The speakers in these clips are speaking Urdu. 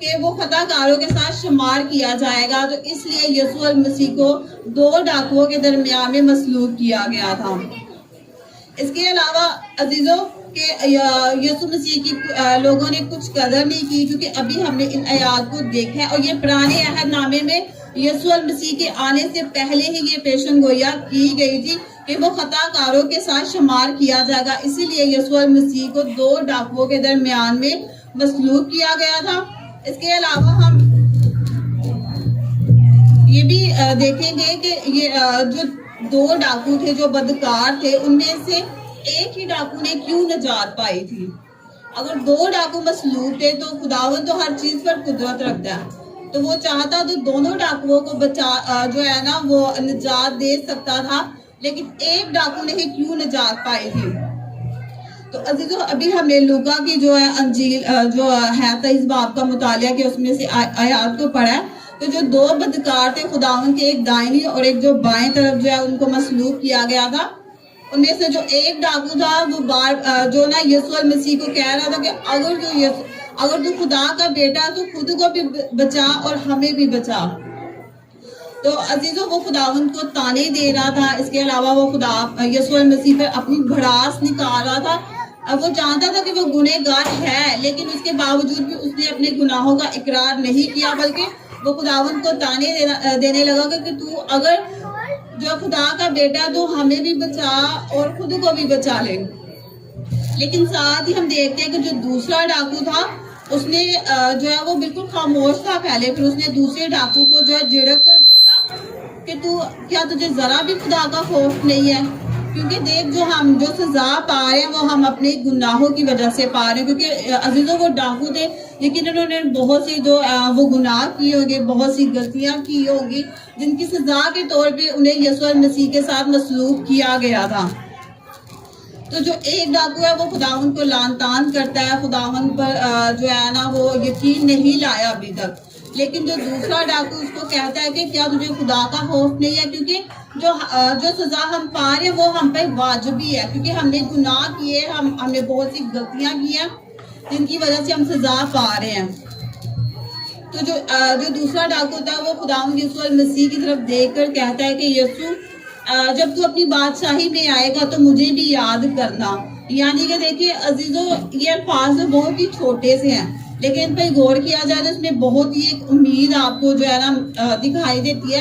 کہ وہ خطا کاروں کے ساتھ شمار کیا جائے گا، تو اس لیے یسوع المسیح کو 2 ڈاکوؤں کے درمیان میں مسلوب کیا گیا تھا۔ اس کے علاوہ عزیزوں کہ یسوع مسیح کی لوگوں نے کچھ قدر نہیں کی، کیونکہ ابھی ہم نے ان آیات کو دیکھا ہے، اور یہ پرانے عہد نامے میں یسوع المسیح کے آنے سے پہلے ہی یہ پیشن گوئی کی گئی تھی کہ وہ خطا کاروں کے ساتھ شمار کیا جائے گا، اسی لیے یسوع المسیح کو 2 ڈاکوؤں کے درمیان میں مسلوب کیا گیا تھا۔ اس کے علاوہ ہم یہ بھی دیکھیں گے کہ یہ جو 2 ڈاکو تھے جو بدکار تھے، ان میں سے ایک ہی ڈاکو نے کیوں نجات پائی تھی؟ اگر 2 ڈاکو مسلوب تھے تو خداوند تو ہر چیز پر قدرت رکھتا ہے، تو وہ چاہتا تو دونوں ڈاکوؤں کو جو ہے نا وہ نجات دے سکتا تھا، لیکن ایک ڈاکو نے ہی کیوں نجات پائی تھی؟ تو عزیزو ابھی ہم نے لوکا کی جو ہے انجیل جو ہے 23 باب کا مطالعہ کیا، اس میں سے آیات کو پڑھا ہے، تو جو 2 بدکار تھے خداوند کے، ایک دائنی اور ایک جو بائیں طرف جو ہے ان کو مسلوب کیا گیا تھا۔ ان میں سے جو ایک ڈاکو تھا وہ جو نا یسوع المسیح کو کہہ رہا تھا کہ اگر تو خدا کا بیٹا تو خود کو بھی بچا اور ہمیں بھی بچا۔ تو عزیزو وہ خداوند کو تانے دے رہا تھا، اس کے علاوہ وہ یسوع المسیح پر اپنی بھڑاس نکال رہا تھا۔ وہ جانتا تھا کہ وہ گنہگار ہے، لیکن اس کے باوجود بھی اس نے اپنے گناہوں کا اقرار نہیں کیا، بلکہ وہ خداوند کو تانے دینے لگا کہ تو اگر جو خدا کا بیٹا تو ہمیں بھی بچا اور خود کو بھی بچا لے۔ لیکن ساتھ ہی ہم دیکھتے ہیں کہ جو دوسرا ڈاکو تھا اس نے جو ہے وہ بالکل خاموش تھا پہلے، پھر اس نے دوسرے ڈاکو کو جو ہے جھڑک کر بولا کہ تو کیا تجھے ذرا بھی خدا کا خوف نہیں ہے؟ کیونکہ دیکھ جو سزا پا رہے ہیں وہ ہم اپنے گناہوں کی وجہ سے پا رہے ہیں، کیونکہ عزیزوں وہ ڈاکو تھے لیکن انہوں نے بہت سی جو وہ گناہ کیے ہوں گے، بہت سی غلطیاں کی ہوں گی، جن کی سزا کے طور پہ انہیں یسوع المسیح کے ساتھ مسلوب کیا گیا تھا۔ تو جو ایک ڈاکو ہے وہ خداوند کو لعن طعن کرتا ہے، خداوند پر جو ہے نا وہ یقین نہیں لایا ابھی تک، لیکن جو دوسرا ڈاکو اس کو کہتا ہے کہ کیا تجھے خدا کا خوف نہیں ہے؟ کیونکہ جو سزا ہم پا رہے ہیں وہ ہم پہ واجبی ہے، کیونکہ ہم نے گناہ کیے، ہم نے بہت سی غلطیاں کی ہیں جن کی وجہ سے ہم سزا پا رہے ہیں۔ تو جو دوسرا ڈاکو تھا وہ خداوند یسوع المسیح کی طرف دیکھ کر کہتا ہے کہ یسوع جب تو اپنی بادشاہی میں آئے گا تو مجھے بھی یاد کرنا۔ یعنی کہ دیکھیے عزیزو یہ الفاظ بہت ہی چھوٹے سے ہیں، لیکن ان پہ غور کیا جائے تو اس میں بہت ہی ایک امید آپ کو جو ہے نا دکھائی دیتی ہے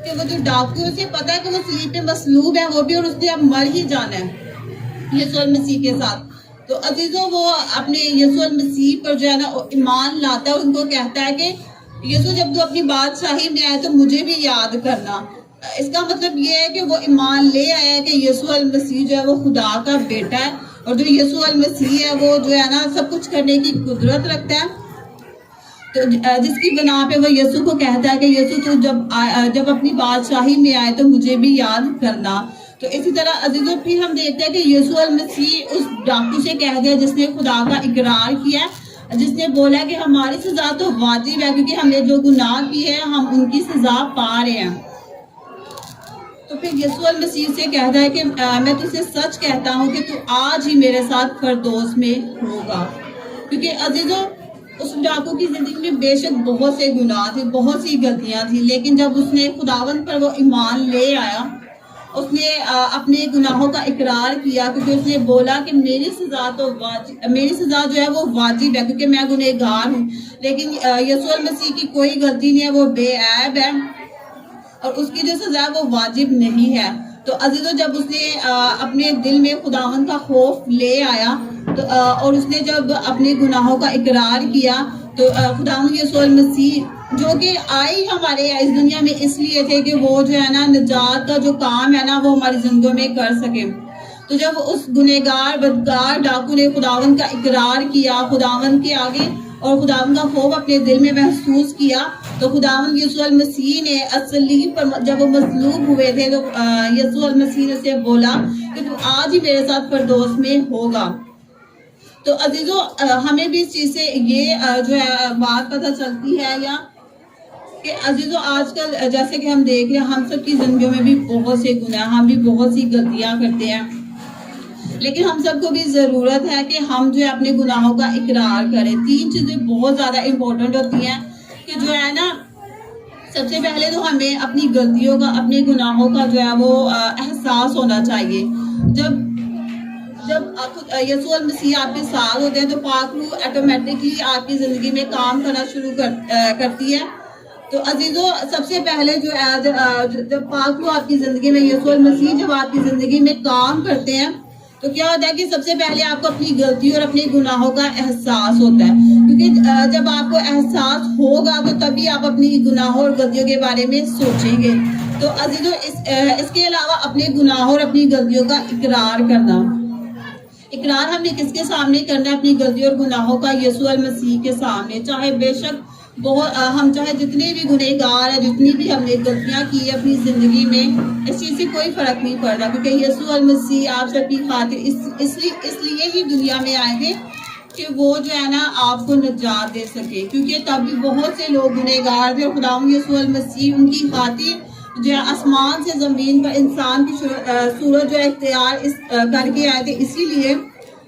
کہ وہ جو ڈاکو اسے پتا ہے کہ وہ صلیب پہ مصلوب ہے، وہ بھی، اور اس نے اب مر ہی جانا ہے یسوع المسیح کے ساتھ۔ تو عزیزوں وہ اپنے یسوع المسیح پر جو ہے نا ایمان لاتا ہے، ان کو کہتا ہے کہ یسوع جب تو اپنی بادشاہی میں آئے تو مجھے بھی یاد کرنا۔ اس کا مطلب یہ ہے کہ وہ ایمان لے آیا ہے کہ یسوع المسیح جو ہے وہ خدا کا بیٹا ہے، اور جو یسوع المسیح ہے وہ جو ہے نا سب کچھ کرنے کی قدرت رکھتا ہے۔ تو جس کی بنا پہ وہ یسوع کو کہتا ہے کہ یسوع تو جب اپنی بادشاہی میں آئے تو مجھے بھی یاد کرنا۔ تو اسی طرح عزیزوں پھر ہم دیکھتے ہیں کہ یسوع المسیح اس ڈاکو سے کہہ دیا جس نے خدا کا اقرار کیا، جس نے بولا کہ ہماری سزا تو واجب ہے کیونکہ ہم نے جو گناہ کیے ہیں ہم ان کی سزا پا رہے ہیں۔ تو پھر یسوع المسیح سے کہتا ہے کہ میں تجھے سچ کہتا ہوں کہ تو آج ہی میرے ساتھ فردوس میں ہوگا۔ کیونکہ عزیزوں اس ڈاکو کی زندگی میں بے شک بہت سے گناہ تھے، بہت سی غلطیاں تھیں، لیکن جب اس نے خداوند پر وہ ایمان لے آیا، اس نے اپنے گناہوں کا اقرار کیا، کیونکہ اس نے بولا کہ میری سزا جو ہے وہ واجب ہے کیونکہ میں گنہگار ہوں، لیکن یسوع المسیح کی کوئی غلطی نہیں ہے، وہ بے عیب ہے اور اس کی جو سزا ہے وہ واجب نہیں ہے۔ تو عزیزو جب اس نے اپنے دل میں خداوند کا خوف لے آیا تو اور اس نے جب اپنے گناہوں کا اقرار کیا تو خداوند یسوع المسیح جو کہ آئی ہمارے اس دنیا میں اس لیے تھے کہ وہ جو ہے نا نجات کا جو کام ہے نا وہ ہماری زندگیوں میں کر سکے۔ تو جب اس گنہگار بدکار ڈاکو نے خداوند کا اقرار کیا خداوند کے آگے اور خداوند کا خوف اپنے دل میں محسوس کیا، تو خداوند یسوع المسیح نے صلیب پر جب وہ مصلوب ہوئے تھے تو یسوع المسیح نے اسے بولا کہ تو آج ہی میرے ساتھ فردوس میں ہوگا۔ تو عزیزو ہمیں بھی اس چیز سے یہ جو ہے بات پتہ چلتی ہے یا کہ عزیزو آج کل جیسے کہ ہم دیکھ رہے ہیں ہم سب کی زندگیوں میں بھی بہت سے گناہ، ہم بھی بہت سی غلطیاں کرتے ہیں، لیکن ہم سب کو بھی ضرورت ہے کہ ہم جو ہے اپنے گناہوں کا اقرار کریں. 3 چیزیں بہت زیادہ امپورٹنٹ ہوتی ہیں کہ جو ہے نا سب سے پہلے تو ہمیں اپنی غلطیوں کا اپنے گناہوں کا جو ہے وہ احساس ہونا چاہیے. جب یسوع المسیح آپ کے ساتھ ہوتے ہیں تو پاک روح آٹومیٹکلی آپ کی زندگی میں کام کرنا شروع کرتی ہے. تو عزیزو سب سے پہلے جو جب پاک روح آپ کی زندگی میں یسوع المسیح جب آپ کی زندگی میں کام کرتے ہیں تو کیا ہوتا ہے کہ سب سے پہلے آپ کو اپنی غلطی اور اپنے گناہوں کا احساس ہوتا ہے. کیونکہ جب آپ کو احساس ہوگا تو تبھی آپ اپنی گناہوں اور غلطیوں کے بارے میں سوچیں گے. تو عزیزو اس کے علاوہ اپنے گناہوں اور اپنی غلطیوں کا اقرار کرنا. اقرار ہم نے کس کے سامنے کرنا ہے؟ اپنی غلطیوں اور گناہوں کا یسوع المسیح کے سامنے. چاہے بے شک ہم چاہے جتنے بھی گنہگار ہیں، جتنی بھی ہم نے غلطیاں کی ہیں اپنی زندگی میں، اس چیز سے کوئی فرق نہیں پڑتا. کیونکہ یسوع المسیح آپ سب کی خاطر اس لیے ہی دنیا میں آئے تھے کہ وہ جو ہے نا آپ کو نجات دے سکے. کیونکہ تب بھی بہت سے لوگ گنہگار تھے اور خداوند یسوع المسیح ان کی خاطر جو ہے آسمان سے زمین پر انسان کی صورت جو ہے اختیار کر کے آئے تھے، اسی لیے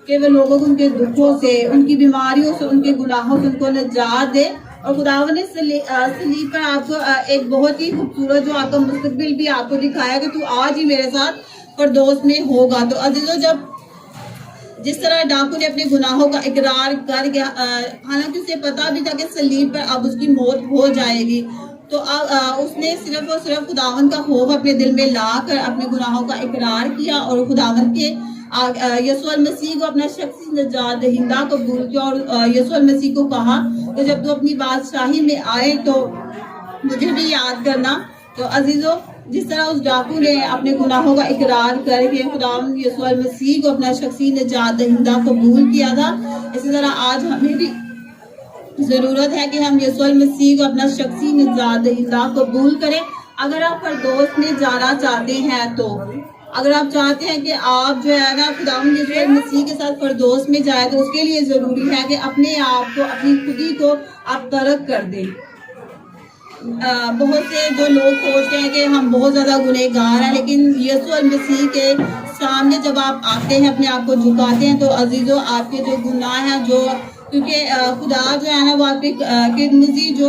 کہ وہ لوگوں کو ان کے دکھوں سے، ان کی بیماریوں سے، ان کے گناہوں سے ان کو نجات دے. اور خداوند نے صلیب پر آپ کو ایک بہت ہی خوبصورت جو آپ کا مستقبل بھی آپ کو دکھایا کہ تو آج ہی میرے ساتھ فردوس میں ہوگا. تو عزیزو جس طرح ڈاکو نے اپنے گناہوں کا اقرار کر گیا، حالانکہ اسے پتا بھی تھا کہ صلیب پر اب اس کی موت ہو جائے گی، تو اس نے صرف اور صرف خداوند کا خوف اپنے دل میں لا کر اپنے گناہوں کا اقرار کیا اور خداوند کے یسوع المسیح کو اپنا شخصی نجات دہندہ قبول کیا. اور یسوع المسیح کو کہا کہ جب تو اپنی بادشاہی میں آئے تو مجھے بھی یاد کرنا. تو عزیزو جس طرح اس ڈاکو نے اپنے گناہوں کا اقرار کر کے خداوند یسوع المسیح کو اپنا شخصی نجات دہندہ قبول کیا تھا، اسی طرح آج ہمیں بھی ضرورت ہے کہ ہم یسوع المسیح کو اپنا شخصی نجات دہندہ قبول کریں. اگر آپ فردوس میں جانا چاہتے ہیں تو اگر آپ چاہتے ہیں کہ آپ جو ہے نا خداوند یسوع المسیح کے ساتھ فردوس میں جائیں تو اس کے لیے ضروری ہے کہ اپنے آپ کو، اپنی خودی کو آپ ترک کر دیں. بہت سے جو لوگ سوچتے ہیں کہ ہم بہت زیادہ گنہگار ہیں، لیکن یسوع المسیح کے سامنے جب آپ آتے ہیں، اپنے آپ کو جھکاتے ہیں، تو عزیزو آپ کے جو گناہ ہیں، کیونکہ خدا جو ہے نا وہ آپ کے قرمزی جو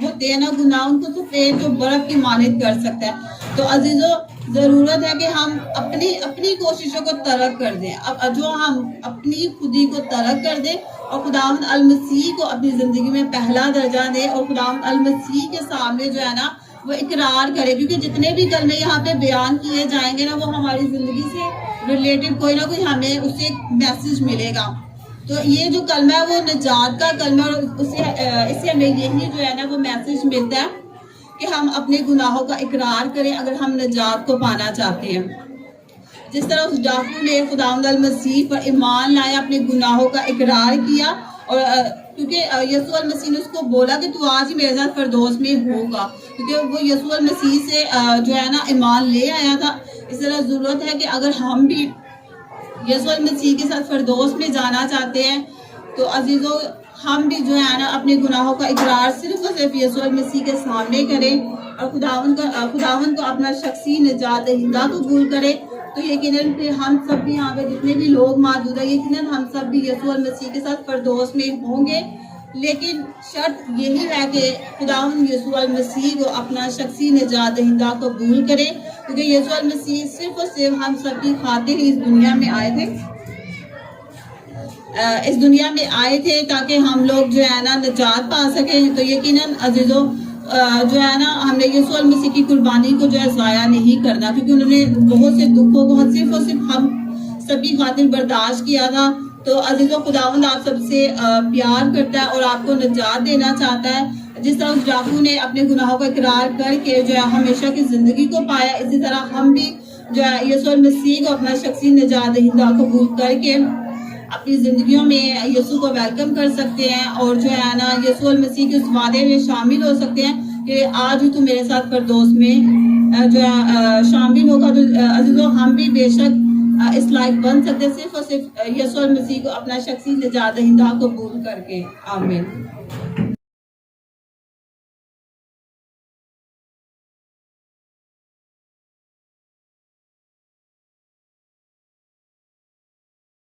ہوتے ہیں نا گناہ، ان کو سفید جو برف کی مانند کر سکتا ہے. تو عزیزو ضرورت ہے کہ ہم اپنی کوششوں کو ترک کر دیں، جو ہم اپنی خودی کو ترک کر دیں اور خداوند المسیح کو اپنی زندگی میں پہلا درجہ دیں اور خداوند المسیح کے سامنے جو ہے نا وہ اقرار کرے. کیونکہ جتنے بھی کلمے یہاں پہ بیان کیے جائیں گے نا وہ ہماری زندگی سے ریلیٹڈ کوئی نہ کوئی ہمیں اس سے ایک میسج ملے گا. تو یہ جو کلمہ ہے وہ نجات کا کلمہ ہے، اور اس سے ہمیں یہی جو ہے نا وہ میسج ملتا ہے کہ ہم اپنے گناہوں کا اقرار کریں اگر ہم نجات کو پانا چاہتے ہیں. جس طرح اس ڈاکو نے خداوند المسیح پر ایمان لایا، اپنے گناہوں کا اقرار کیا، اور کیونکہ یسوع المسیح نے اس کو بولا کہ تو آج ہی میرے ساتھ فردوس میں ہوگا، کیونکہ وہ یسوع المسیح سے جو ہے نا ایمان لے آیا تھا. اس طرح ضرورت ہے کہ اگر ہم بھی یسوع المسیح کے ساتھ فردوس میں جانا چاہتے ہیں تو عزیزو ہم بھی جو ہے نا اپنے گناہوں کا اقرار صرف اور صرف یسوع المسیح کے سامنے کریں اور خداوند کو اپنا شخصی نجات دہندہ قبول کریں. تو یقیناً ہم سب بھی یہاں پہ جتنے بھی لوگ موجود ہیں، یقیناً ہم سب بھی یسوع المسیح کے ساتھ فردوس میں ہوں گے. لیکن شرط یہی ہے کہ خداوند یسوع المسیح کو اپنا شخصی نجات دہندہ قبول کرے، کیونکہ یسوع المسیح صرف اور صرف ہم سب کی خاطر ہی اس دنیا میں آئے تھے تاکہ ہم لوگ جو ہے نا نجات پا سکیں. تو یقیناً عزیزو جو ہے نا ہم نے یسوع المسیح کی قربانی کو جو ہے ضائع نہیں کرنا، کیونکہ انہوں نے بہت سے دکھوں کو صرف اور صرف ہم سب کی خاطر برداشت کیا تھا. تو عزیزو خداوند آپ سب سے پیار کرتا ہے اور آپ کو نجات دینا چاہتا ہے. جس طرح اس ڈاکو نے اپنے گناہوں کا اقرار کر کے جو ہے ہمیشہ کی زندگی کو پایا، اسی طرح ہم بھی جو ہے یسوع المسیح کو اپنا شخصی نجات دہندہ قبول کر کے اپنی زندگیوں میں یسوع کو ویلکم کر سکتے ہیں اور جو ہے نا یسوع المسیح کے اس وعدے میں شامل ہو سکتے ہیں کہ آج ہی تو میرے ساتھ فردوس میں جو ہے شامل ہوگا. تو عزیزو ہم بھی بے شک اس لائق بن سکتے صرف اور صرف یسوع المسیح کو اپنا شخصی نجات دہندہ قبول کر کے. آمین.